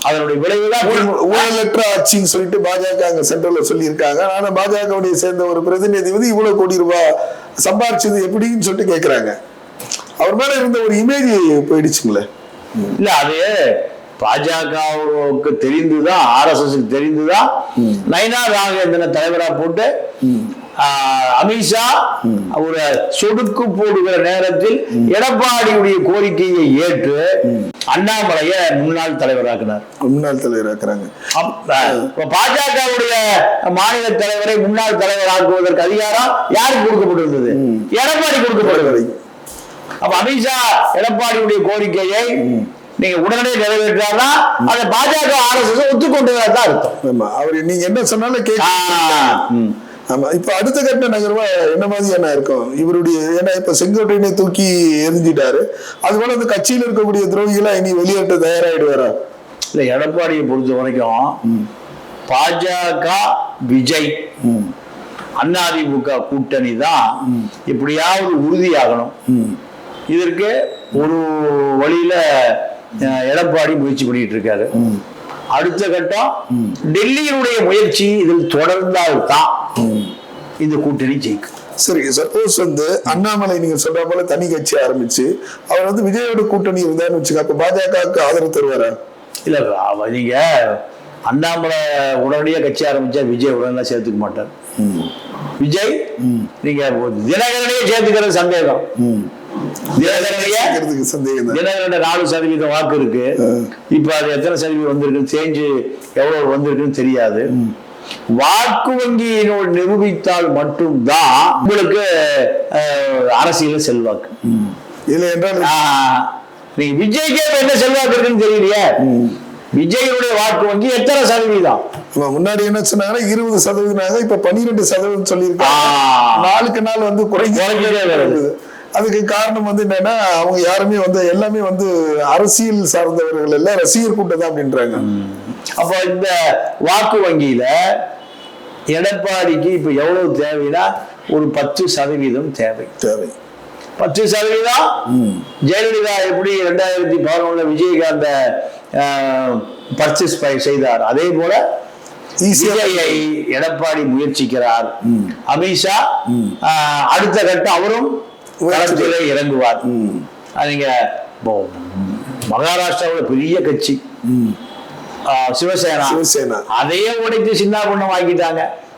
அதனுடைய விளைவுதான் ஊழலற்ற ஆட்சின்னு சொல்லிட்டு பாஜக அங்க சென்ட்ரல்ல சொல்லியிருக்காங்க. ஆனா பாஜகவுடைய சேர்ந்த ஒரு பிரதிநிதி வந்து இவ்வளவு கோடி ரூபாய் சம்பாரிச்சது எப்படின்னு சொல்லிட்டு கேக்குறாங்க. அவர் மேல இருந்த ஒரு இமேஜ் போயிடுச்சுங்களே. இல்ல அது பாஜகவுக்கு தெரிந்துதான், RSSக்கு தெரிந்துதான் நயினா நாகேந்திரன் தலைவரா போட்டு அமித்ஷா ஒரு சொடுக்கு போடுகிற நேரத்தில் எடப்பாடியுடைய கோரிக்கையை ஏற்று அண்ணாமலைய முன்னாள் தலைவராக்கினார். முன்னாள் தலைவராக்குறாங்க. பாஜகவுடைய மாநில தலைவரை முன்னாள் தலைவராக்குவதற்கு அதிகாரம் யாருக்கு கொடுக்கப்பட்டிருந்தது? எடப்பாடி கொடுக்கப்பட்டது. அப்ப அமித்ஷா எடப்பாடியுடைய கோரிக்கையை நீங்க உடனே நிறைவேற்றாரா அதை பாஜக RSS ஒத்துக்கொண்டதான் அர்த்தம். அவர் நீங்க என்ன சொன்னாலும் கேட்க. ஆமா, இப்ப அடுத்த கட்ட நகர்வா என்ன மாதிரியான இருக்கும் இவருடைய? ஏன்னா இப்ப செங்கோட்டையனை தூக்கி எரிஞ்சிட்டாரு. அதுபோல அந்த கட்சியில் இருக்கக்கூடிய துரோகிகளா இனி வெளியேற்ற தயாராயிடுவாரா? இல்ல, எடப்பாடியை பொறுத்த வரைக்கும் பாஜக விஜய் அதிமுக கூட்டணி தான் எப்படியாவது உறுதியாகணும். இதற்கு ஒரு வழியில எடப்பாடி முயற்சி பண்ணிட்டு இருக்காரு. அடுத்த கட்டம் டெல்லியினுடைய முயற்சி இதில் தொடர்ந்தால்தான் இந்த கூட்டணி ஜெயிக்கும். சரி, சப்போஸ் வந்து அண்ணாமலை நீங்க சொல்ற போல தனி கட்சி ஆரம்பிச்சு அவர் வந்து விஜயோட கூட்டணி இருந்தாருன்னு வச்சுக்க, அப்ப பாஜகவுக்கு ஆதரவு தருவாரா? இல்ல, நீங்க அண்ணாமலை உடனடியாக கட்சி ஆரம்பிச்சா விஜய் உடனே சேர்த்துக்க மாட்டார். விஜய் நீங்க தினகரனையே சேர்த்துக்கிறது சந்தேகம். தினகரன் 4% வாக்கு இருக்கு. இப்ப அது எத்தனை சதவீதம் வந்திருக்கு, சேஞ்சு எவ்வளவு வந்திருக்குன்னு தெரியாது. வாக்கு வங்கியினோடு நிரூபித்தால் மட்டும்தான் உங்களுக்கு அரசியல் செல்வாக்கு. இல்ல என்றால் நீங்க விஜய்க்கே என்ன செல்வாக்கு இருக்குன்னு தெரியலையே. விஜயனுடைய வாக்கு வங்கி எத்தனை சதவீதம்? முன்னாடி என்ன சொன்னாங்கன்னா 20%, இப்ப 12% சொல்லியிருக்காங்க. நாளுக்கு நாள் வந்து குறைஞ்சிட்டே வருது. அதுக்கு காரணம் வந்து என்னன்னா அவங்க யாருமே வந்து எல்லாமே வந்து அரசியல் சார்ந்தவர்கள் எல்லாம் ரசிகர் கூட்டம் தான் அப்படின்றாங்க. அப்ப இந்த வாக்கு வங்கியில எடப்பாடிக்கு இப்ப எவ்வளவு தேவைன்னா ஒரு 10% தேவை. 10%. ஜெயலலிதா எப்படி 2011 விஜயகாந்த பர்ச்சேஸ் செய்தார், அதே போல விஜயை எடப்பாடி முயற்சிக்கிறார். அமித்ஷா அடுத்த கட்டம் அவரும் இறங்குவார். நீங்க மகாராஷ்டிராவில் பெரிய கட்சி சிவசேனா, அதையே உடைத்து சின்ன பொண்ணம் ஆக்கிட்டாங்க.